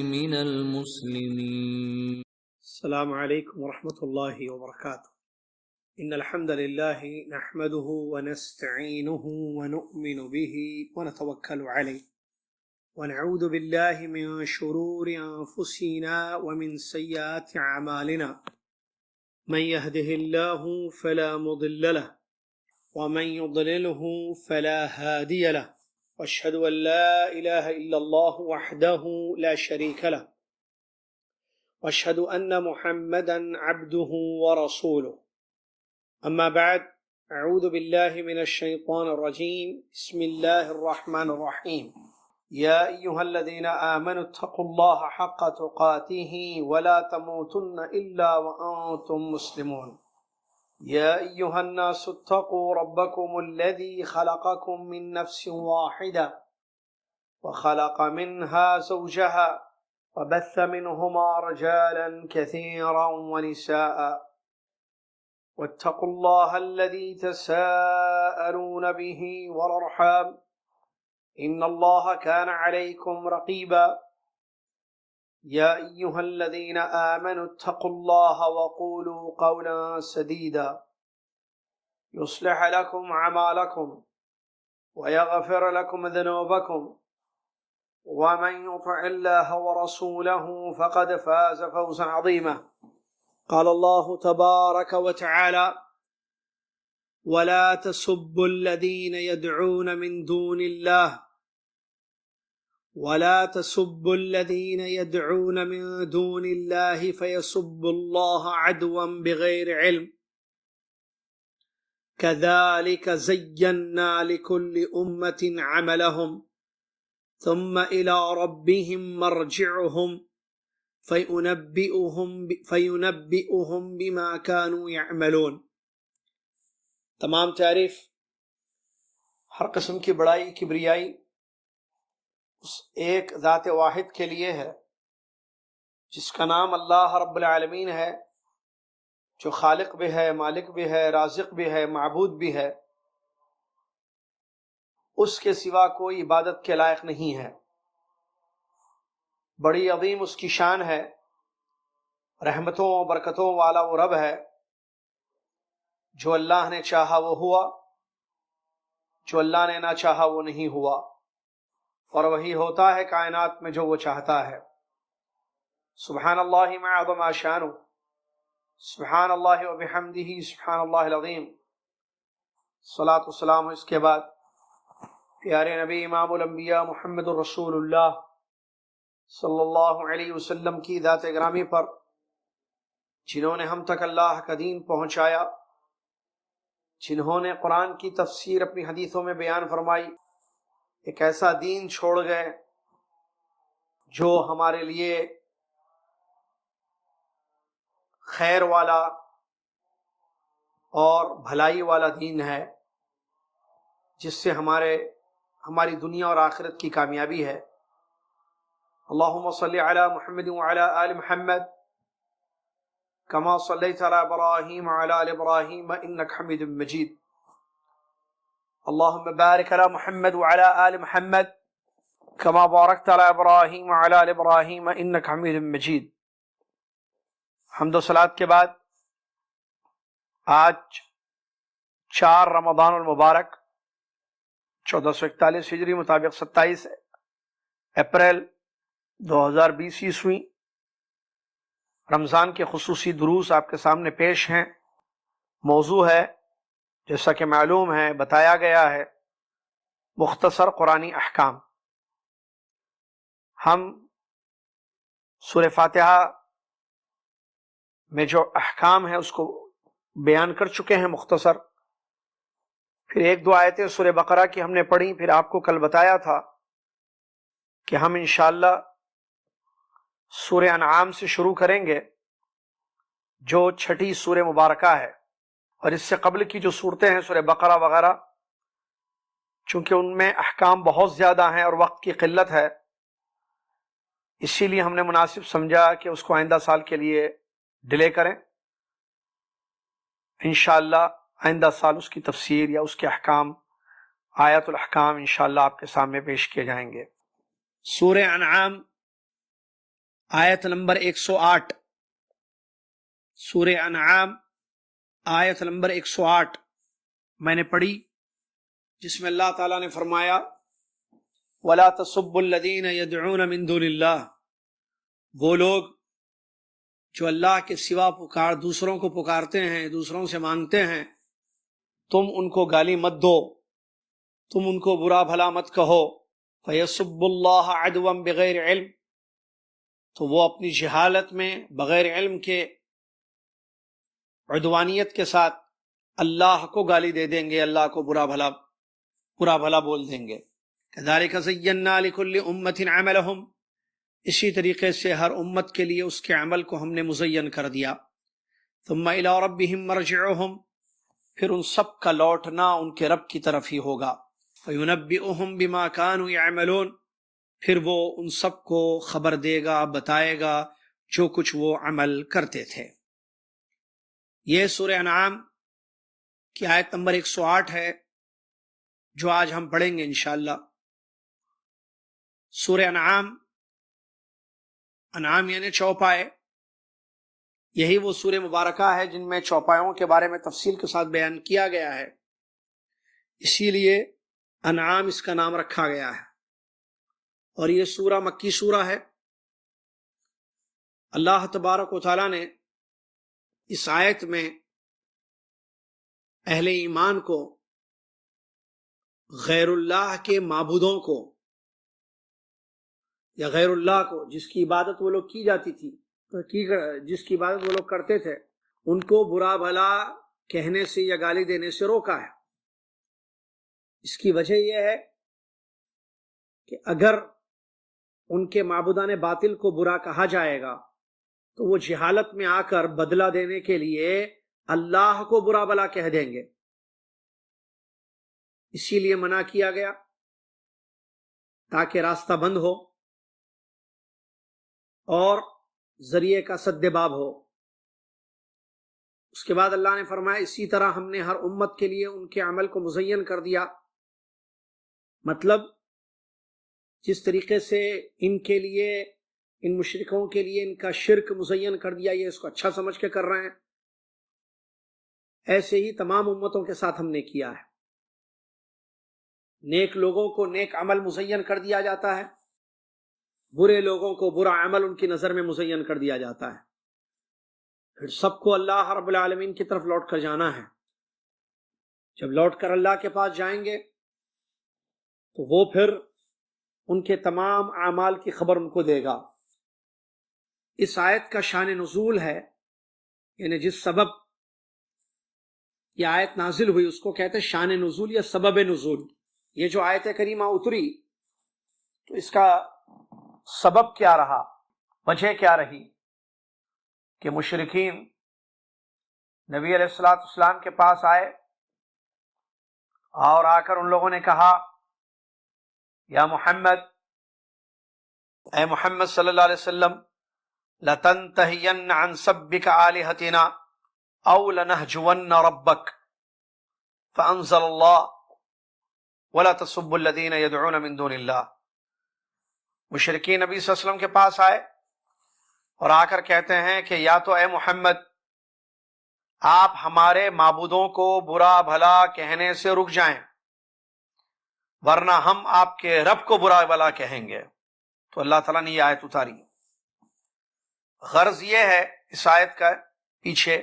من المسلمين. السلام عليكم ورحمة الله وبركاته. إن الحمد لله نحمده ونستعينه ونؤمن به ونتوكل عليه ونعوذ بالله من شرور أنفسنا ومن سيئات أعمالنا. من يهده الله فلا مضل له ومن يضلله فلا هادي له، وأشهد أن لا إله إلا الله وحده لا شريك له، وأشهد أن محمدا عبده ورسوله. أما بعد، أعوذ بالله من الشيطان الرجيم. بسم الله الرحمن الرحيم. يا أيها الذين آمنوا اتقوا الله حق تقاته ولا تموتن إلا وأنتم مسلمون. يا أيها الناس اتقوا ربكم الذي خلقكم من نفس واحدة وخلق منها زوجها وبث منهما رجالا كثيرا ونساء، واتقوا الله الذي تساءلون به والأرحام إن الله كان عليكم رقيبا. يا أيها الذين آمنوا اتقوا الله وقولوا قولا سديدا يصلح لكم أعمالكم ويغفر لكم ذنوبكم، ومن يطع الله ورسوله فقد فاز فوزا عظيما. قال الله تبارك وتعالى: ولا تسبوا الذين يدعون من دون الله فيسبوا الله عدوا بغير علم، كذلك زينا لكل أمة عملهم ثم إلى ربهم مرجعهم فينبئهم بما كانوا يعملون۔ تمام تعریف، ہر قسم کی بڑائی کبریائی اس ایک ذات واحد کے لیے ہے جس کا نام اللہ رب العالمین ہے، جو خالق بھی ہے، مالک بھی ہے، رازق بھی ہے، معبود بھی ہے۔ اس کے سوا کوئی عبادت کے لائق نہیں ہے۔ بڑی عظیم اس کی شان ہے، رحمتوں و برکتوں والا وہ رب ہے۔ جو اللہ نے چاہا وہ ہوا، جو اللہ نے نہ چاہا وہ نہیں ہوا، اور وہی ہوتا ہے کائنات میں جو وہ چاہتا ہے۔ سبحان اللہ ما عظم شانہ، سبحان اللہ و بحمدہ، سبحان اللہ العظیم۔ صلاۃ والسلام اس کے بعد پیارے نبی امام الانبیاء محمد الرسول اللہ صلی اللہ علیہ وسلم کی ذات گرامی پر، جنہوں نے ہم تک اللہ کا دین پہنچایا، جنہوں نے قرآن کی تفسیر اپنی حدیثوں میں بیان فرمائی، ایک ایسا دین چھوڑ گئے جو ہمارے لیے خیر والا اور بھلائی والا دین ہے، جس سے ہماری دنیا اور آخرت کی کامیابی ہے۔ اللہم صلی علی محمد وعلی آل محمد کما صلیت علی ابراہیم وعلی آل ابراہیم انک حمید مجید۔ اللہم بارک علی محمد وعلی آل محمد کما بارکت علی ابراہیم وعلی آل ابراہیم انک حمید مجید۔ حمد و صلات کے بعد آج 4 رمضان المبارک 1441 ہجری مطابق 27 اپریل 2020 عیسوی، رمضان کے خصوصی دروس آپ کے سامنے پیش ہیں۔ موضوع ہے، جیسا کہ معلوم ہے، بتایا گیا ہے، مختصر قرآنی احکام۔ ہم سورہ فاتحہ میں جو احکام ہیں اس کو بیان کر چکے ہیں مختصر۔ پھر 1-2 آیتیں سورہ بقرہ کی ہم نے پڑھی۔ پھر آپ کو کل بتایا تھا کہ ہم انشاءاللہ سورہ انعام سے شروع کریں گے، جو 6ٹھی سورہ مبارکہ ہے، اور اس سے قبل کی جو صورتیں ہیں سورہ بقرہ وغیرہ، چونکہ ان میں احکام بہت زیادہ ہیں اور وقت کی قلت ہے، اسی لیے ہم نے مناسب سمجھا کہ اس کو آئندہ سال کے لیے ڈیلے کریں۔ انشاءاللہ آئندہ سال اس کی تفسیر یا اس کے احکام، آیات الاحکام انشاءاللہ آپ کے سامنے پیش کیے جائیں گے۔ سورہ انعام آیت نمبر 108 سورہ انعام آیت نمبر 108 میں نے پڑھی، جس میں اللہ تعالیٰ نے فرمایا وَلَا تَسُبُّوا الَّذِينَ يَدْعُونَ مِن دُونِ اللَّهِ، وہ لوگ جو اللہ کے سوا دوسروں کو پکارتے ہیں، دوسروں سے مانگتے ہیں، تم ان کو گالی مت دو، تم ان کو برا بھلا مت کہو۔ فَيَسُبُّ اللَّهَ عَدْوًا بِغَيْرِ عِلْمٍ، تو وہ اپنی جہالت میں بغیر علم کے عدوانیت کے ساتھ اللہ کو گالی دے دیں گے، اللہ کو برا بھلا بول دیں گے۔ كَذَلِكَ زَيَّنَّا لِكُلِّ أُمَّةٍ عَمَلَهُمْ، اسی طریقے سے ہر امت کے لیے اس کے عمل کو ہم نے مزین کر دیا۔ ثُمَّ إِلَىٰ رَبِّهِمْ مَرْجِعُهُمْ، پھر ان سب کا لوٹنا ان کے رب کی طرف ہی ہوگا۔ فَيُنَبِّئُهُمْ بِمَا كَانُوا يَعْمَلُونَ، پھر وہ ان سب کو خبر دے گا، بتائے گا جو کچھ وہ عمل کرتے تھے۔ یہ سورہ انعام کی آیت نمبر 108 ہے جو آج ہم پڑھیں گے انشاءاللہ۔ سورہ انعام یعنی چوپائے، یہی وہ سورہ مبارکہ ہے جن میں چوپایوں کے بارے میں تفصیل کے ساتھ بیان کیا گیا ہے، اسی لیے انعام اس کا نام رکھا گیا ہے۔ اور یہ سورہ مکی سورہ ہے۔ اللہ تبارک و تعالیٰ نے اس آیت میں اہل ایمان کو غیر اللہ کے معبودوں کو یا غیر اللہ کو جس کی عبادت وہ لوگ کی جاتی تھی، جس کی عبادت وہ لوگ کرتے تھے، ان کو برا بھلا کہنے سے یا گالی دینے سے روکا ہے۔ اس کی وجہ یہ ہے کہ اگر ان کے معبودان باطل کو برا کہا جائے گا تو وہ جہالت میں آ کر بدلہ دینے کے لیے اللہ کو برا بھلا کہہ دیں گے، اسی لیے منع کیا گیا تاکہ راستہ بند ہو اور ذریعے کا سد باب ہو۔ اس کے بعد اللہ نے فرمایا اسی طرح ہم نے ہر امت کے لیے ان کے عمل کو مزین کر دیا، مطلب جس طریقے سے ان کے لیے، ان مشرکوں کے لیے ان کا شرک مزین کر دیا، یہ اس کو اچھا سمجھ کے کر رہے ہیں، ایسے ہی تمام امتوں کے ساتھ ہم نے کیا ہے۔ نیک لوگوں کو نیک عمل مزین کر دیا جاتا ہے، برے لوگوں کو برا عمل ان کی نظر میں مزین کر دیا جاتا ہے۔ پھر سب کو اللہ رب العالمین کی طرف لوٹ کر جانا ہے۔ جب لوٹ کر اللہ کے پاس جائیں گے تو وہ پھر ان کے تمام اعمال کی خبر ان کو دے گا۔ اس آیت کا شان نزول ہے، یعنی جس سبب یہ آیت نازل ہوئی اس کو کہتے ہیں شان نزول یا سبب نزول۔ یہ جو آیت کریمہ اتری تو اس کا سبب کیا رہا، وجہ کیا رہی کہ مشرکین نبی علیہ السلام کے پاس آئے اور آ کر ان لوگوں نے کہا یا محمد، اے محمد صلی اللہ علیہ وسلم، لَتَنْتَهِيَنَّ عَنْ سَبِّكَ آلِهَتِنَا أَوْ لَنَهْجُوَنَّ رَبَّكَ فَأَنزَلَ اللَّهُ وَلَا تَسُبُّوا الَّذِينَ يَدْعُونَ مِن دُونِ اللَّهِ۔ مشرکین نبی صلی اللہ علیہ وسلم کے پاس آئے اور آ کر کہتے ہیں کہ یا تو اے محمد آپ ہمارے معبودوں کو برا بھلا کہنے سے رک جائیں، ورنہ ہم آپ کے رب کو برا بھلا کہیں گے۔ تو اللہ تعالیٰ نے یہ آیت اتاری۔ غرض یہ ہے اس آیت کا پیچھے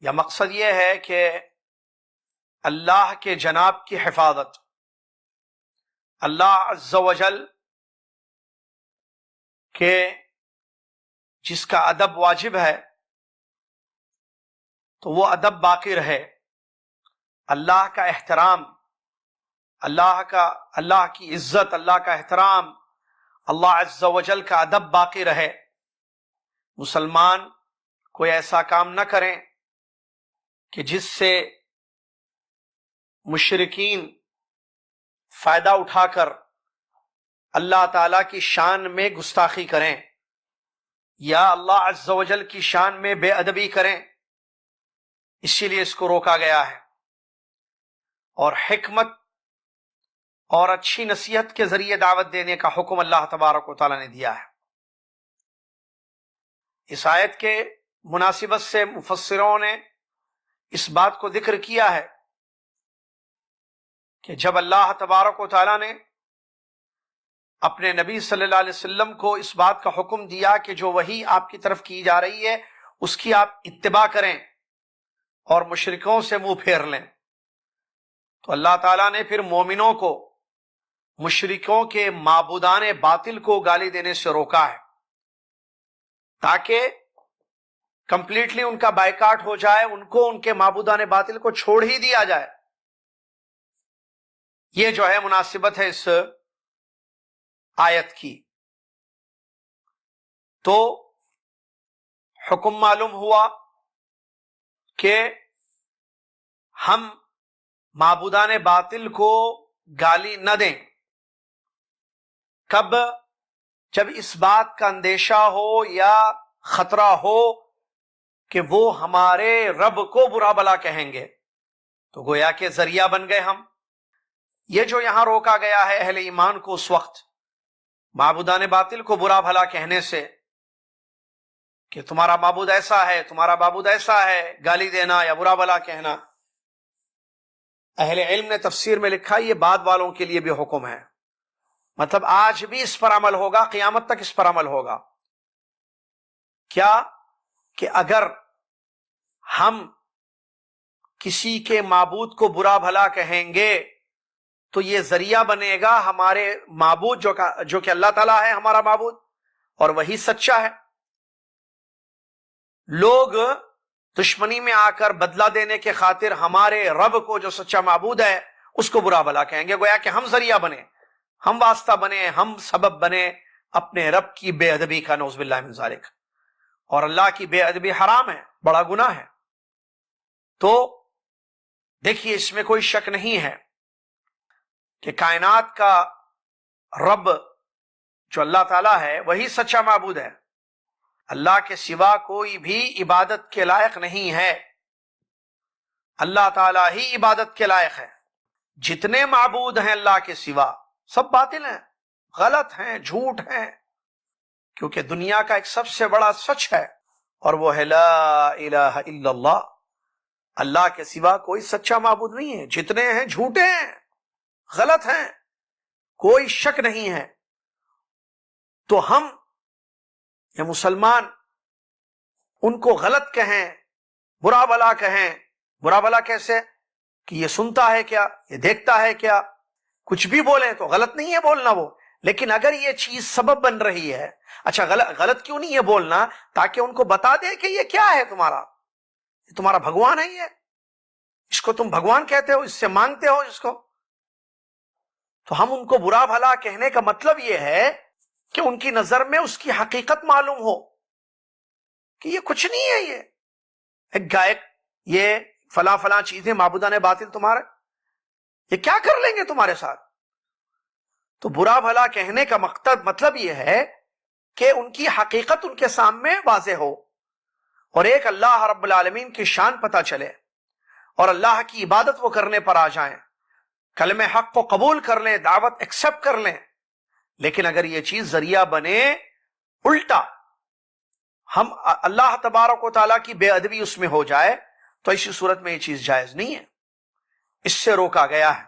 یا مقصد یہ ہے کہ اللہ کے جناب کی حفاظت، اللہ عز و جل کہ جس کا ادب واجب ہے تو وہ ادب باقی رہے، اللہ کا احترام، اللہ کی عزت، اللہ کا احترام، اللہ عز و جل کا ادب باقی رہے۔ مسلمان کوئی ایسا کام نہ کریں کہ جس سے مشرکین فائدہ اٹھا کر اللہ تعالیٰ کی شان میں گستاخی کریں یا اللہ عز و جل کی شان میں بے ادبی کریں، اسی لیے اس کو روکا گیا ہے۔ اور حکمت اور اچھی نصیحت کے ذریعے دعوت دینے کا حکم اللہ تبارک و تعالیٰ نے دیا ہے۔ اس آیت کے مناسبت سے مفسروں نے اس بات کو ذکر کیا ہے کہ جب اللہ تبارک و تعالیٰ نے اپنے نبی صلی اللہ علیہ وسلم کو اس بات کا حکم دیا کہ جو وحی آپ کی طرف کی جا رہی ہے اس کی آپ اتباع کریں اور مشرکوں سے منہ پھیر لیں، تو اللہ تعالیٰ نے پھر مومنوں کو مشرکوں کے معبودان باطل کو گالی دینے سے روکا ہے تاکہ کمپلیٹلی ان کا بائیکاٹ ہو جائے، ان کو ان کے معبودان باطل کو چھوڑ ہی دیا جائے۔ یہ جو ہے مناسبت ہے اس آیت کی۔ تو حکم معلوم ہوا کہ ہم معبودان باطل کو گالی نہ دیں۔ کب؟ جب اس بات کا اندیشہ ہو یا خطرہ ہو کہ وہ ہمارے رب کو برا بلا کہیں گے، تو گویا کہ ذریعہ بن گئے ہم۔ یہ جو یہاں روکا گیا ہے اہل ایمان کو اس وقت معبودان باطل کو برا بھلا کہنے سے کہ تمہارا معبود ایسا ہے، تمہارا معبود ایسا ہے، گالی دینا یا برا بھلا کہنا، اہل علم نے تفسیر میں لکھا یہ بعد والوں کے لیے بھی حکم ہے، مطلب آج بھی اس پر عمل ہوگا، قیامت تک اس پر عمل ہوگا۔ کیا؟ کہ اگر ہم کسی کے معبود کو برا بھلا کہیں گے تو یہ ذریعہ بنے گا ہمارے معبود جو کہ اللہ تعالیٰ ہے ہمارا معبود اور وہی سچا ہے۔ لوگ دشمنی میں آ کر بدلہ دینے کے خاطر ہمارے رب کو جو سچا معبود ہے اس کو برا بھلا کہیں گے، گویا کہ ہم ذریعہ بنے، ہم واسطہ بنے، ہم سبب بنے اپنے رب کی بے ادبی کا، نعوذ باللہ من ذالک۔ اور اللہ کی بے ادبی حرام ہے، بڑا گناہ ہے۔ تو دیکھیے اس میں کوئی شک نہیں ہے کہ کائنات کا رب جو اللہ تعالیٰ ہے وہی سچا معبود ہے، اللہ کے سوا کوئی بھی عبادت کے لائق نہیں ہے، اللہ تعالیٰ ہی عبادت کے لائق ہے۔ جتنے معبود ہیں اللہ کے سوا سب باطل ہیں، غلط ہیں، جھوٹ ہیں، کیونکہ دنیا کا ایک سب سے بڑا سچ ہے اور وہ ہے لا الہ الا اللہ، اللہ کے سوا کوئی سچا معبود نہیں ہے، جتنے ہیں جھوٹے ہیں، غلط ہیں، کوئی شک نہیں ہے۔ تو ہم یہ مسلمان ان کو غلط کہیں، برا بلا کہیں، برا بلا کیسے؟ کہ یہ سنتا ہے کیا، یہ دیکھتا ہے کیا، کچھ بھی بولیں تو غلط نہیں ہے بولنا وہ، لیکن اگر یہ چیز سبب بن رہی ہے، اچھا غلط کیوں نہیں ہے بولنا؟ تاکہ ان کو بتا دے کہ یہ کیا ہے، تمہارا بھگوان ہے، یہ اس کو تم بھگوان کہتے ہو، اس سے مانگتے ہو اس کو۔ تو ہم ان کو برا بھلا کہنے کا مطلب یہ ہے کہ ان کی نظر میں اس کی حقیقت معلوم ہو کہ یہ کچھ نہیں ہے، یہ ایک گائک، یہ فلاں فلاں چیزیں معبودان باطل تمہارے، یہ کیا کر لیں گے تمہارے ساتھ۔ تو برا بھلا کہنے کا مطلب یہ ہے کہ ان کی حقیقت ان کے سامنے واضح ہو اور ایک اللہ رب العالمین کی شان پتہ چلے اور اللہ کی عبادت وہ کرنے پر آ جائیں، کلمہ حق کو قبول کر لیں، دعوت ایکسپٹ کر لیں۔ لیکن اگر یہ چیز ذریعہ بنے الٹا، ہم اللہ تبارک و تعالیٰ کی بے ادبی اس میں ہو جائے، تو اسی صورت میں یہ چیز جائز نہیں ہے، اس سے روکا گیا ہے،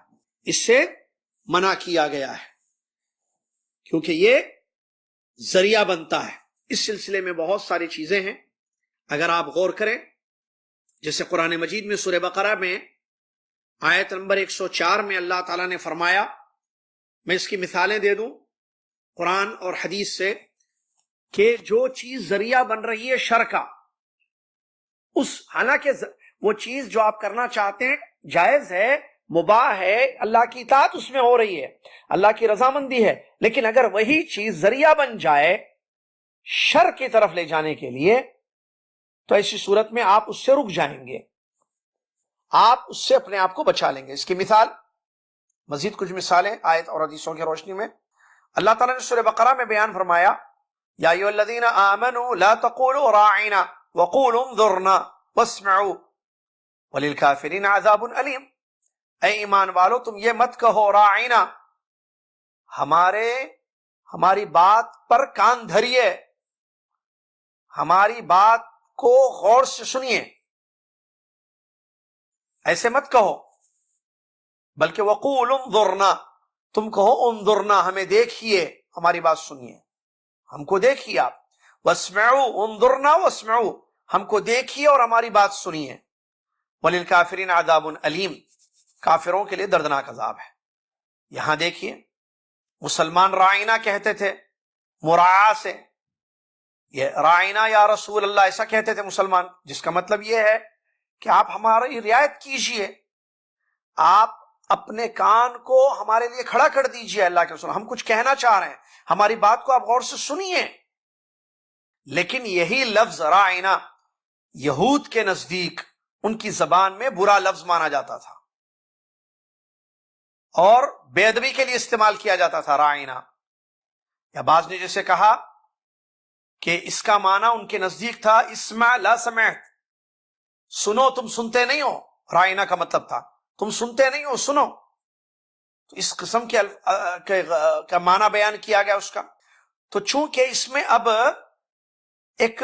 اس سے منع کیا گیا ہے، کیونکہ یہ ذریعہ بنتا ہے۔ اس سلسلے میں بہت ساری چیزیں ہیں، اگر آپ غور کریں، جیسے قرآن مجید میں سورہ بقرہ میں آیت نمبر 104 میں اللہ تعالیٰ نے فرمایا، میں اس کی مثالیں دے دوں قرآن اور حدیث سے، کہ جو چیز ذریعہ بن رہی ہے شر کا، حالانکہ وہ چیز جو آپ کرنا چاہتے ہیں جائز ہے، مباح ہے، اللہ کی اطاعت اس میں ہو رہی ہے، اللہ کی رضامندی ہے، لیکن اگر وہی چیز ذریعہ بن جائے شر کی طرف لے جانے کے لیے، تو ایسی صورت میں آپ اس سے رک جائیں گے، آپ اس سے اپنے آپ کو بچا لیں گے۔ اس کی مثال، مزید کچھ مثالیں آیت اور حدیثوں کی روشنی میں اللہ تعالیٰ نے سورہ بقرہ میں بیان فرمایا، یا ایھا الذین آمنوا لا تقولوا راعنا وقولوا انظرنا واسمعوا وللکافرین عذاب علیم۔ اے ایمان والو، تم یہ مت کہو راعنا، ہماری بات پر کان دھریے، ہماری بات کو غور سے سنیے، ایسے مت کہو، بلکہ وقول انظرنا، تم کہو انظرنا، ہمیں دیکھیے، ہماری بات سنیے، ہم کو دیکھیے آپ، واسمعوا انظرنا واسمعوا، ہم کو دیکھیے اور ہماری بات سنیے، وللکافرین عذاب علیم، کافروں کے لیے دردناک عذاب ہے۔ یہاں دیکھیے مسلمان رائنا کہتے تھے مراعا سے، یہ رائنا یا رسول اللہ ایسا کہتے تھے مسلمان، جس کا مطلب یہ ہے کہ آپ ہماری رعایت کیجئے، آپ اپنے کان کو ہمارے لیے کھڑا کر دیجئے، اللہ کے رسول ہم کچھ کہنا چاہ رہے ہیں، ہماری بات کو آپ غور سے سنیے۔ لیکن یہی لفظ رائنا یہود کے نزدیک ان کی زبان میں برا لفظ مانا جاتا تھا اور بے ادبی کے لیے استعمال کیا جاتا تھا رائنا، یا بعض نے جیسے کہا کہ اس کا معنی ان کے نزدیک تھا اسمع لا سمعت، سنو تم سنتے نہیں ہو، رائنا کا مطلب تھا تم سنتے نہیں ہو، سنو۔ تو اس قسم کا معنی بیان کیا گیا اس کا۔ تو چونکہ اس میں اب ایک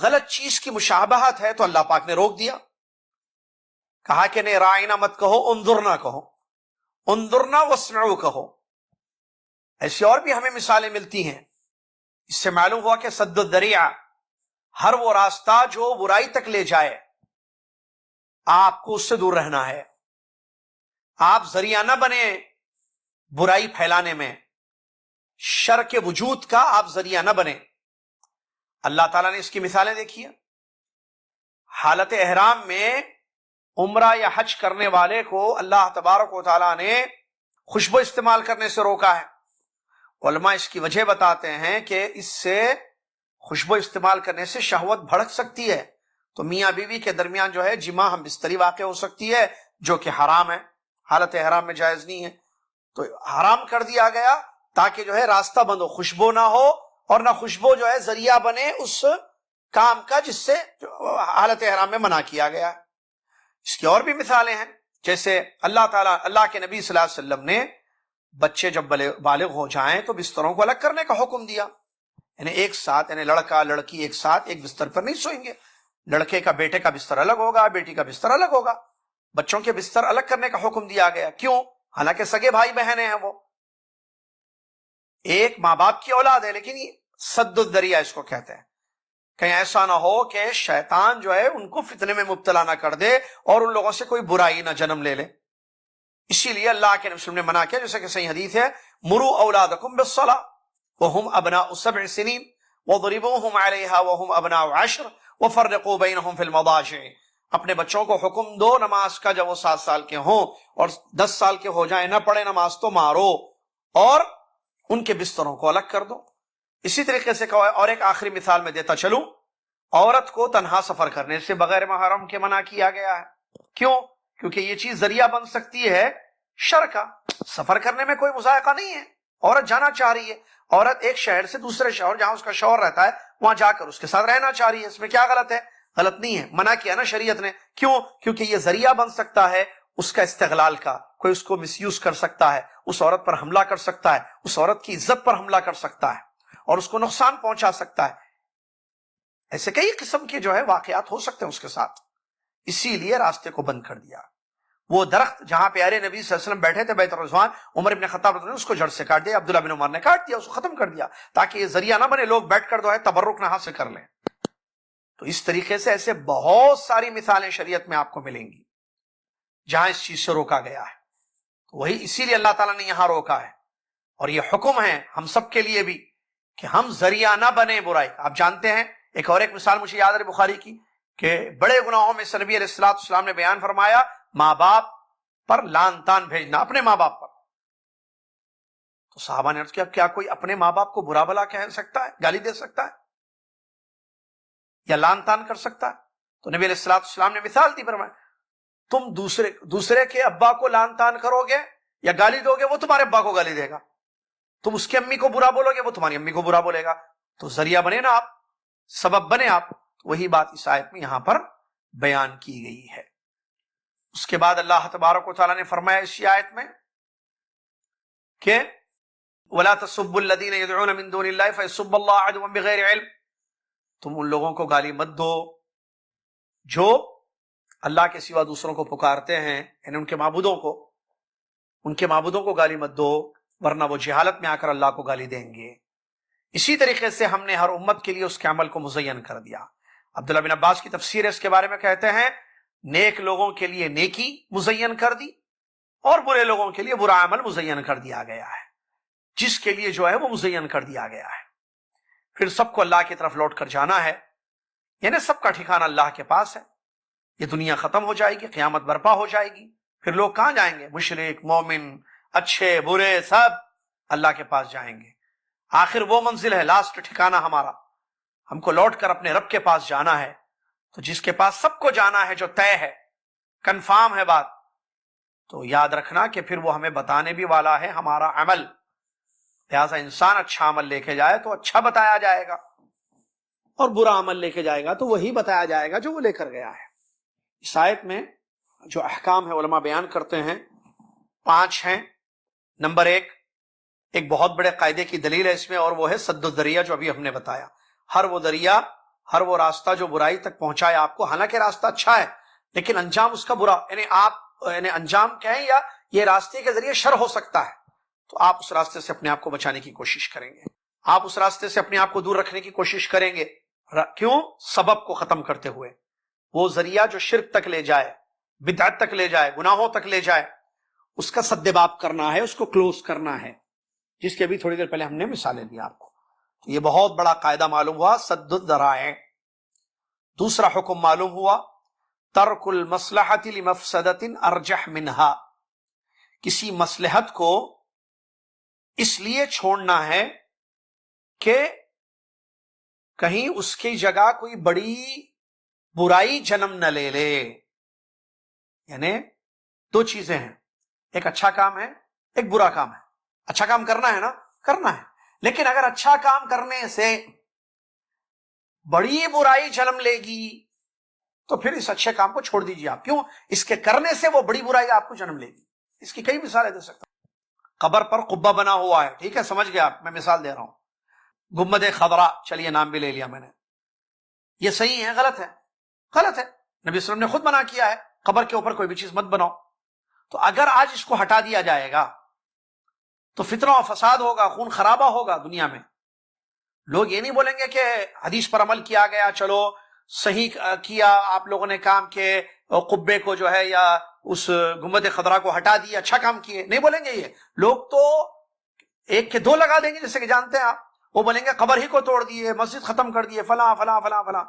غلط چیز کی مشابہت ہے تو اللہ پاک نے روک دیا، کہا کہ نہیں رائنا مت کہو، انظرنا کہو، انظرنا واسمعوا کہو۔ ایسی اور بھی ہمیں مثالیں ملتی ہیں، اس سے معلوم ہوا کہ سد الذریعہ، ہر وہ راستہ جو برائی تک لے جائے، آپ کو اس سے دور رہنا ہے، آپ ذریعہ نہ بنے برائی پھیلانے میں، شر کے وجود کا آپ ذریعہ نہ بنے۔ اللہ تعالیٰ نے اس کی مثالیں دیکھی ہیں، حالت احرام میں عمرہ یا حج کرنے والے کو اللہ تبارک و تعالیٰ نے خوشبو استعمال کرنے سے روکا ہے۔ علماء اس کی وجہ بتاتے ہیں کہ اس سے خوشبو استعمال کرنے سے شہوت بھڑک سکتی ہے، تو میاں بیوی کے درمیان جو ہے جماع ہم بستری واقع ہو سکتی ہے، جو کہ حرام ہے، حالت احرام میں جائز نہیں ہے، تو حرام کر دیا گیا تاکہ جو ہے راستہ بند ہو، خوشبو نہ ہو، اور نہ خوشبو جو ہے ذریعہ بنے اس کام کا جس سے حالت احرام میں منع کیا گیا ہے۔ اس کی اور بھی مثالیں ہیں، جیسے اللہ تعالیٰ، اللہ کے نبی صلی اللہ علیہ وسلم نے بچے جب بالغ ہو جائیں تو بستروں کو الگ کرنے کا حکم دیا، یعنی ایک ساتھ، یعنی لڑکا لڑکی ایک ساتھ ایک بستر پر نہیں سوئیں گے، لڑکے کا بیٹے کا بستر الگ ہوگا، بیٹی کا بستر الگ ہوگا، بچوں کے بستر الگ کرنے کا حکم دیا گیا۔ کیوں؟ حالانکہ سگے بھائی بہنیں ہیں، وہ ایک ماں باپ کی اولاد ہے، لیکن سد الذریعہ اس کو کہتے ہیں، کہیں ایسا نہ ہو کہ شیطان جو ہے ان کو فتنے میں مبتلا نہ کر دے اور ان لوگوں سے کوئی برائی نہ جنم لے لے۔ اسی لیے اللہ کے نبی صلی اللہ علیہ وسلم نے منع کیا، جیسے کہ صحیح حدیث ہے، مروا اولادکم بالصلاۃ وهم ابناء 7 سنین وضربوهم علیہا وهم ابناء 10 وفرقوا بینہم فی المضاجع، اپنے بچوں کو حکم دو نماز کا جب وہ 7 سال کے ہوں اور 10 سال کے ہو جائیں، نہ پڑھے نماز تو مارو اور ان کے بستروں کو الگ کر دو۔ اسی طریقے سے کہا، اور ایک آخری مثال میں دیتا چلوں، عورت کو تنہا سفر کرنے سے بغیر محرم کے منع کیا گیا ہے۔ کیوں؟ کیونکہ یہ چیز ذریعہ بن سکتی ہے شر کا۔ سفر کرنے میں کوئی مذائقہ نہیں ہے، عورت جانا چاہ رہی ہے، عورت ایک شہر سے دوسرے شہر جہاں اس کا شوہر رہتا ہے وہاں جا کر اس کے ساتھ رہنا چاہ رہی ہے، اس میں کیا غلط ہے؟ غلط نہیں ہے، منع کیا نا شریعت نے۔ کیوں؟ کیونکہ یہ ذریعہ بن سکتا ہے اس کا استغلال کا، کوئی اس کو مس یوز کر سکتا ہے، اس عورت پر حملہ کر سکتا ہے، اس عورت کی عزت پر حملہ کر سکتا ہے اور اس کو نقصان پہنچا سکتا ہے۔ ایسے کئی قسم کے جو ہے واقعات ہو سکتے ہیں اس کے ساتھ، اسی لیے راستے کو بند کر دیا۔ وہ درخت جہاں پیارے نبی صلی اللہ علیہ وسلم بیٹھے تھے بیت الرضوان، عمر بن خطاب نے اس کو جڑ سے کاٹ دیا، عبداللہ بن عمر نے کاٹ دیا، اس کو ختم کر دیا، تاکہ یہ ذریعہ نہ بنے لوگ بیٹھ کر جو ہے تبرک نہ حاصل کر لیں۔ تو اس طریقے سے ایسے بہت ساری مثالیں شریعت میں آپ کو ملیں گی جہاں اس چیز سے روکا گیا ہے، وہی اسی لیے اللہ تعالیٰ نے یہاں روکا ہے، اور یہ حکم ہے ہم سب کے لیے بھی کہ ہم ذریعہ نہ بنے برائی۔ آپ جانتے ہیں ایک اور ایک مثال مجھے یاد ہے بخاری کی، کہ بڑے گناہوں میں سے نبی علیہ السلام نے بیان فرمایا ماں باپ پر لان تان بھیجنا، اپنے ماں باپ پر۔ تو صحابہ نے عرض کیا کیا کوئی اپنے ماں باپ کو برا بھلا کہہ سکتا ہے، گالی دے سکتا ہے یا لان تان کر سکتا ہے؟ تو نبی علیہ السلام نے مثال دی، فرمایا تم دوسرے کے ابا کو لان تان کرو گے یا گالی دو گے، وہ تمہارے ابا کو گالی دے گا، تم اس کی امی کو برا بولو گے، وہ تمہاری امی کو برا بولے گا، تو ذریعہ بنے نا آپ، سبب بنے آپ۔ وہی بات اس آیت میں یہاں پر بیان کی گئی ہے۔ اس کے بعد اللہ تبارک و تعالیٰ نے فرمایا اسی آیت میں کہ وَلَا تَسُبُّوا الَّذِينَ يَدْعُونَ مِن دُونِ اللَّهِ فَيَسُبُّوا اللَّهَ عَدْوًا بِغَيْرِ عِلْمٍ، تم ان لوگوں کو گالی مت دو جو اللہ کے سوا دوسروں کو پکارتے ہیں، یعنی ان کے معبودوں کو گالی مت دو، ورنہ وہ جہالت میں آ کر اللہ کو گالی دیں گے۔ اسی طریقے سے ہم نے ہر امت کے لیے اس کے عمل کو مزین کر دیا۔ عبداللہ بن عباس کی تفسیر ہے اس کے بارے میں، کہتے ہیں نیک لوگوں کے لیے نیکی مزین کر دی اور برے لوگوں کے لیے برا عمل مزین کر دیا گیا ہے، جس کے لیے جو ہے وہ مزین کر دیا گیا ہے۔ پھر سب کو اللہ کی طرف لوٹ کر جانا ہے، یعنی سب کا ٹھکانہ اللہ کے پاس ہے۔ یہ دنیا ختم ہو جائے گی، قیامت برپا ہو جائے گی، پھر لوگ کہاں جائیں گے؟ مشرک، مومن، اچھے برے سب اللہ کے پاس جائیں گے۔ آخر وہ منزل ہے، لاسٹ ٹھکانہ ہمارا، ہم کو لوٹ کر اپنے رب کے پاس جانا ہے۔ تو جس کے پاس سب کو جانا ہے، جو طے ہے، کنفارم ہے بات، تو یاد رکھنا کہ پھر وہ ہمیں بتانے بھی والا ہے ہمارا عمل۔ لہٰذا انسان اچھا عمل لے کے جائے تو اچھا بتایا جائے گا، اور برا عمل لے کے جائے گا تو وہی بتایا جائے گا جو وہ لے کر گیا ہے۔ اس آیت میں جو احکام ہے علماء بیان کرتے ہیں 5 ہیں۔ نمبر 1، ایک بہت بڑے قاعدے کی دلیل ہے اس میں، اور وہ ہے سد الذریعہ، جو ابھی ہم نے بتایا۔ ہر وہ ذریعہ، ہر وہ راستہ جو برائی تک پہنچائے آپ کو، حالانکہ راستہ اچھا ہے لیکن انجام اس کا برا، یعنی انجام کہیں یا یہ راستے کے ذریعے شر ہو سکتا ہے، تو آپ اس راستے سے اپنے آپ کو بچانے کی کوشش کریں گے، آپ اس راستے سے اپنے آپ کو دور رکھنے کی کوشش کریں گے۔ کیوں؟ سبب کو ختم کرتے ہوئے۔ وہ ذریعہ جو شرک تک لے جائے، بدعت تک لے جائے، گناہوں تک لے جائے، اس کا سد باب کرنا ہے، اس کو کلوز کرنا ہے، جس کی ابھی تھوڑی دیر پہلے ہم نے مثالیں دی آپ کو۔ یہ بہت بڑا قاعدہ معلوم ہوا، سد الذرائع۔ دوسرا حکم معلوم ہوا، ترک المصلحۃ لمفسدۃ ارجح منہا، کسی مصلحت کو اس لیے چھوڑنا ہے کہ کہیں اس کی جگہ کوئی بڑی برائی جنم نہ لے لے۔ یعنی 2 چیزیں ہیں، ایک اچھا کام ہے، ایک برا کام ہے۔ اچھا کام کرنا ہے نا، کرنا ہے، لیکن اگر اچھا کام کرنے سے بڑی برائی جنم لے گی تو پھر اس اچھے کام کو چھوڑ دیجیے آپ۔ کیوں؟ اس کے کرنے سے وہ بڑی برائی آپ کو جنم لے گی۔ اس کی کئی مثالیں دے سکتا ہوں۔ قبر پر قبہ بنا ہوا ہے، ٹھیک ہے، سمجھ گئے آپ، میں مثال دے رہا ہوں۔ گنبد خضرا، چلیے نام بھی لے لیا میں نے، یہ صحیح ہے غلط ہے؟ غلط ہے، نبی صلی اللہ علیہ وسلم نے خود منع کیا ہے قبر کے اوپر کوئی بھی چیز مت بناؤ۔ تو اگر آج اس کو ہٹا دیا جائے گا تو فتنہ و فساد ہوگا، خون خرابہ ہوگا دنیا میں۔ لوگ یہ نہیں بولیں گے کہ حدیث پر عمل کیا گیا، چلو صحیح کیا آپ لوگوں نے کام، کہ قبے کو جو ہے یا اس گنبد خضرا کو ہٹا دیا، اچھا کام کیے، نہیں بولیں گے یہ لوگ۔ تو 1 کے 2 لگا دیں گے، جیسے کہ جانتے ہیں آپ، وہ بولیں گے قبر ہی کو توڑ دیے، مسجد ختم کر دیے، فلاں فلاں فلاں فلاں،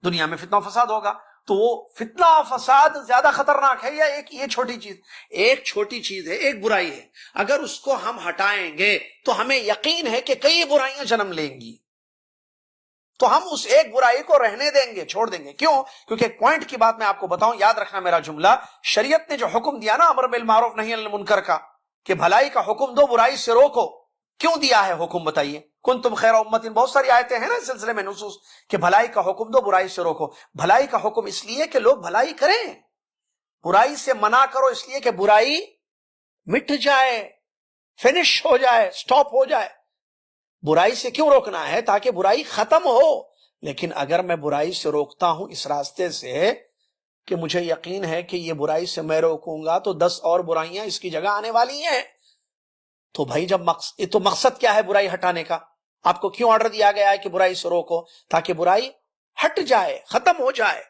دنیا میں فتنہ و فساد ہوگا۔ تو وہ فتنہ و فساد زیادہ خطرناک ہے یا ایک یہ چھوٹی چیز؟ ایک چھوٹی چیز ہے، ایک برائی ہے، اگر اس کو ہم ہٹائیں گے تو ہمیں یقین ہے کہ کئی برائیاں جنم لیں گی، تو ہم اس ایک برائی کو رہنے دیں گے، چھوڑ دیں گے۔ کیوں؟ کیونکہ ایک پوائنٹ کی بات میں آپ کو بتاؤں، یاد رکھنا میرا جملہ، شریعت نے جو حکم دیا نا امر بالمعروف نہی عن المنکر کا، کہ بھلائی کا حکم دو برائی سے روکو، کیوں دیا ہے حکم بتائیے؟ کنتم خیر امت، بہت ساری آیتیں ہیں نا اس سلسلے میں، نصوص، کہ بھلائی کا حکم دو برائی سے روکو۔ بھلائی کا حکم اس لیے کہ لوگ بھلائی کریں، برائی سے منع کرو اس لیے کہ برائی مٹ جائے، فنش ہو جائے، سٹاپ ہو جائے۔ برائی سے کیوں روکنا ہے؟ تاکہ برائی ختم ہو۔ لیکن اگر میں برائی سے روکتا ہوں اس راستے سے کہ مجھے یقین ہے کہ یہ برائی سے میں روکوں گا تو 10 اور برائیاں اس کی جگہ آنے والی ہیں، تو بھائی جب مقصد کیا ہے برائی ہٹانے کا؟ آپ کو کیوں آرڈر دیا گیا ہے کہ برائی سے روکو؟ تاکہ برائی ہٹ جائے، ختم ہو جائے،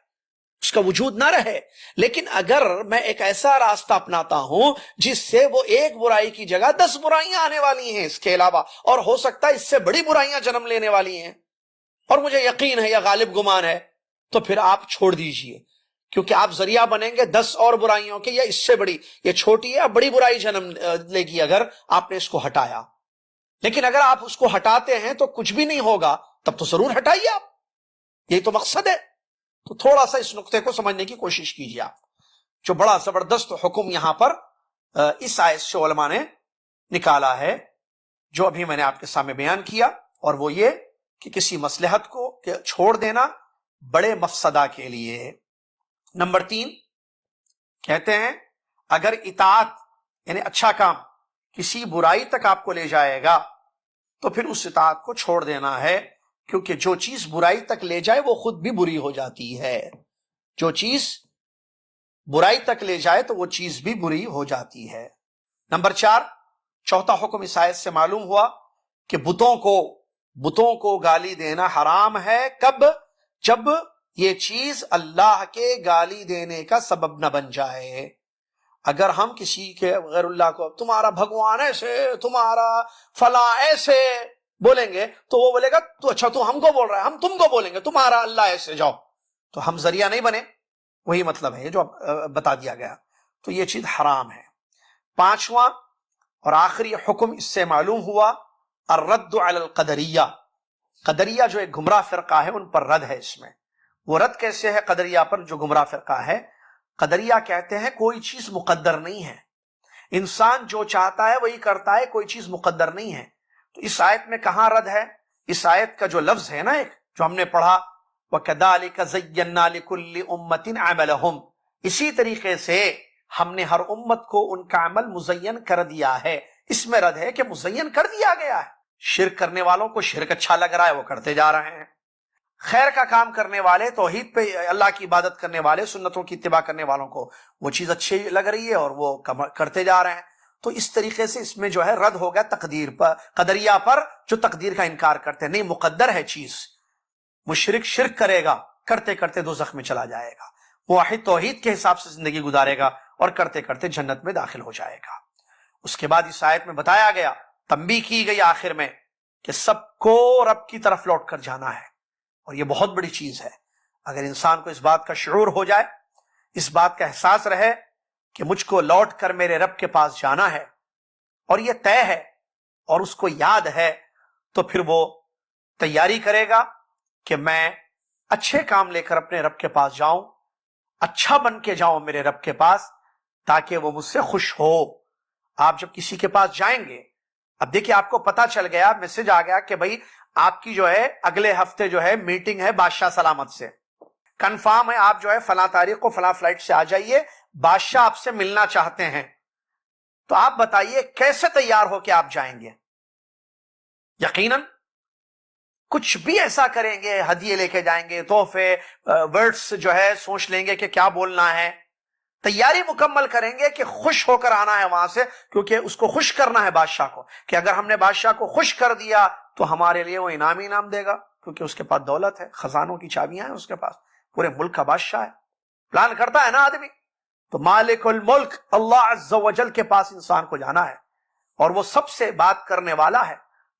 اس کا وجود نہ رہے۔ لیکن اگر میں ایک ایسا راستہ اپناتا ہوں جس سے وہ ایک برائی کی جگہ 10 برائیاں آنے والی ہیں اس کے علاوہ، اور ہو سکتا ہے اس سے بڑی برائیاں جنم لینے والی ہیں، اور مجھے یقین ہے یا غالب گمان ہے، تو پھر آپ چھوڑ دیجئے، کیونکہ آپ ذریعہ بنیں گے 10 اور برائیوں کے، یا اس سے بڑی، یہ چھوٹی ہے بڑی برائی جنم لے گی اگر آپ نے اس کو ہٹایا۔ لیکن اگر آپ اس کو ہٹاتے ہیں تو کچھ بھی نہیں ہوگا، تب تو ضرور ہٹائیے آپ، یہی تو مقصد ہے۔ تو تھوڑا سا اس نقطے کو سمجھنے کی کوشش کیجیے آپ، جو بڑا زبردست حکم یہاں پر اس آیت سے علماء نے نکالا ہے، جو ابھی میں نے آپ کے سامنے بیان کیا، اور وہ یہ کہ کسی مصلحت کو چھوڑ دینا بڑے مفسدہ کے لیے۔ نمبر 3 کہتے ہیں اگر اطاعت یعنی اچھا کام کسی برائی تک آپ کو لے جائے گا تو پھر اس اطاعت کو چھوڑ دینا ہے، کیونکہ جو چیز برائی تک لے جائے وہ خود بھی بری ہو جاتی ہے. جو چیز برائی تک لے جائے تو وہ چیز بھی بری ہو جاتی ہے. نمبر 4، چوتھا حکم اس آیت سے معلوم ہوا کہ بتوں کو گالی دینا حرام ہے. کب؟ جب یہ چیز اللہ کے گالی دینے کا سبب نہ بن جائے. اگر ہم کسی کے غیر اللہ کو تمہارا بھگوان ایسے، تمہارا فلاں ایسے بولیں گے تو وہ بولے گا تو اچھا تو ہم کو بول رہا ہے، ہم تم کو بولیں گے تمہارا اللہ ایسے، جاؤ. تو ہم ذریعہ نہیں بنے. وہی مطلب ہے جو بتا دیا گیا. تو یہ چیز حرام ہے. 5واں اور آخری حکم اس سے معلوم ہوا الرد علی القدریہ. قدریہ جو ایک گمراہ فرقہ ہے ان پر رد ہے. اس میں وہ رد کیسے ہے قدریہ پر جو گمراہ فرقہ ہے؟ قدریہ کہتے ہیں کوئی چیز مقدر نہیں ہے، انسان جو چاہتا ہے وہی کرتا ہے، کوئی چیز مقدر نہیں ہے. تو اس آیت میں کہاں رد ہے؟ اس آیت کا جو لفظ ہے نا ایک جو ہم نے پڑھا وَكَذَلِكَ زَيَّنَّا لِكُلِّ أُمَّةٍ عَمَلَهُمْ، اسی طریقے سے ہم نے ہر امت کو ان کا عمل مزین کر دیا ہے. اس میں رد ہے کہ مزین کر دیا گیا ہے. شرک کرنے والوں کو شرک اچھا لگ رہا ہے، وہ کرتے جا رہے ہیں. خیر کا کام کرنے والے، توحید پہ اللہ کی عبادت کرنے والے، سنتوں کی اتباع کرنے والوں کو وہ چیز اچھی لگ رہی ہے اور وہ کرتے جا رہے ہیں. تو اس طریقے سے اس میں جو ہے رد ہو گیا تقدیر پر، قدریہ پر جو تقدیر کا انکار کرتے ہیں. نہیں، مقدر ہے چیز. مشرک شرک کرے گا، کرتے کرتے دوزخ میں چلا جائے گا. واحد توحید کے حساب سے زندگی گزارے گا اور کرتے کرتے جنت میں داخل ہو جائے گا. اس کے بعد اس آیت میں بتایا گیا، تنبیہ کی گئی آخر میں کہ سب کو رب کی طرف لوٹ کر جانا ہے. اور یہ بہت بڑی چیز ہے. اگر انسان کو اس بات کا شعور ہو جائے، اس بات کا احساس رہے کہ مجھ کو لوٹ کر میرے رب کے پاس جانا ہے اور یہ طے ہے اور اس کو یاد ہے، تو پھر وہ تیاری کرے گا کہ میں اچھے کام لے کر اپنے رب کے پاس جاؤں، اچھا بن کے جاؤں میرے رب کے پاس، تاکہ وہ مجھ سے خوش ہو. آپ جب کسی کے پاس جائیں گے، اب دیکھیں آپ کو پتا چل گیا، میسج آ گیا کہ بھائی آپ کی جو ہے اگلے ہفتے جو ہے میٹنگ ہے بادشاہ سلامت سے، کنفرم ہے، آپ جو ہے فلاں تاریخ کو فلاں فلائٹ سے آ جائیے، بادشاہ آپ سے ملنا چاہتے ہیں. تو آپ بتائیے کیسے تیار ہو کے آپ جائیں گے؟ یقیناً کچھ بھی ایسا کریں گے، ہدیے لے کے جائیں گے، تحفے، ورڈز جو ہے سوچ لیں گے کہ کیا بولنا ہے. تیاری مکمل کریں گے کہ خوش ہو کر آنا ہے وہاں سے، کیونکہ اس کو خوش کرنا ہے بادشاہ کو، کہ اگر ہم نے بادشاہ کو خوش کر دیا تو ہمارے لیے وہ انعام دے گا، کیونکہ اس کے پاس دولت ہے، خزانوں کی چابیاں ہیں اس کے پاس، پورے ملک کا بادشاہ ہے. پلان کرتا ہے نا آدمی. تو مالک الملک اللہ عز و جل کے پاس انسان کو جانا ہے اور وہ سب سے بات کرنے والا ہے.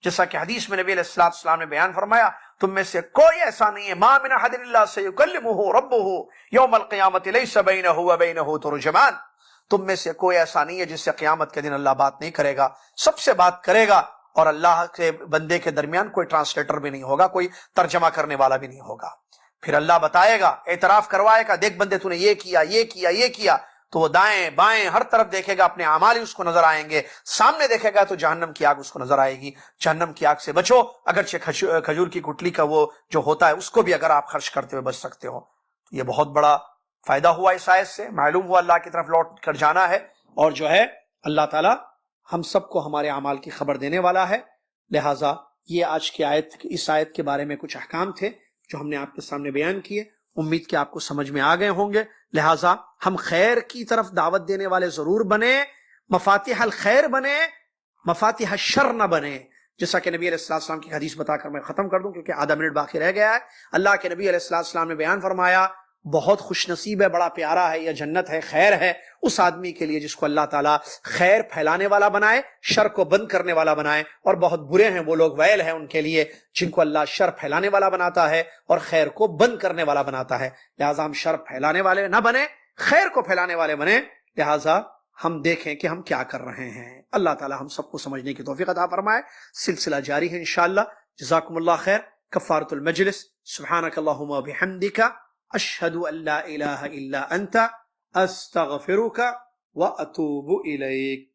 جیسا کہ حدیث میں نبی علیہ السلام نے بیان فرمایا، تم میں سے کوئی ایسا نہیں ہے، ما من احد الا سیکلمہ ربہ یوم القیامۃ لیس بینہ و بینہ ترجمان، تم میں سے کوئی ایسا نہیں ہے جس سے قیامت کے دن اللہ بات نہیں کرے گا، سب سے بات کرے گا، اور اللہ کے بندے کے درمیان کوئی ٹرانسلیٹر بھی نہیں ہوگا، کوئی ترجمہ کرنے والا بھی نہیں ہوگا. پھر اللہ بتائے گا، اعتراف کروائے گا، دیکھ بندے تو نے یہ کیا یہ کیا یہ کیا، تو وہ دائیں بائیں ہر طرف دیکھے گا، اپنے اعمال ہی اس کو نظر آئیں گے. سامنے دیکھے گا تو جہنم کی آگ اس کو نظر آئے گی. جہنم کی آگ سے بچو، اگرچہ کھجور کی گٹلی کا وہ جو ہوتا ہے اس کو بھی اگر آپ خرچ کرتے ہوئے بچ سکتے ہو. تو یہ بہت بڑا فائدہ ہوا اس آیت سے. معلوم ہوا اللہ کی طرف لوٹ کر جانا ہے، اور جو ہے اللہ تعالی ہم سب کو ہمارے اعمال کی خبر دینے والا ہے. لہٰذا یہ آج کی آیت، اس آیت کے بارے میں کچھ احکام تھے جو ہم نے آپ کے سامنے بیان کیے. امید کہ آپ کو سمجھ میں آ گئے ہوں گے. لہٰذا ہم خیر کی طرف دعوت دینے والے ضرور بنے، مفاتیح الخیر بنے، مفاتیح الشر نہ بنے. جیسا کہ نبی علیہ السلام کی حدیث بتا کر میں ختم کر دوں کیونکہ آدھا منٹ باقی رہ گیا ہے. اللہ کے نبی علیہ السلام نے بیان فرمایا، بہت خوش نصیب ہے، بڑا پیارا ہے، یہ جنت ہے، خیر ہے اس آدمی کے لیے جس کو اللہ تعالیٰ خیر پھیلانے والا بنائے، شر کو بند کرنے والا بنائے. اور بہت برے ہیں وہ لوگ، ویل ہیں ان کے لیے جن کو اللہ شر پھیلانے والا بناتا ہے اور خیر کو بند کرنے والا بناتا ہے. لہٰذا ہم شر پھیلانے والے نہ بنیں، خیر کو پھیلانے والے بنیں. لہٰذا ہم دیکھیں کہ ہم کیا کر رہے ہیں. اللہ تعالیٰ ہم سب کو سمجھنے کی توفیق عطا فرمائے. سلسلہ جاری ہے انشاءاللہ. جزاکم اللہ خیر. کفارۃ المجلس. سبحانک اللہم و بحمدک، اشہد ان لا الہ الا انت، استغفرک و اتوب الیک.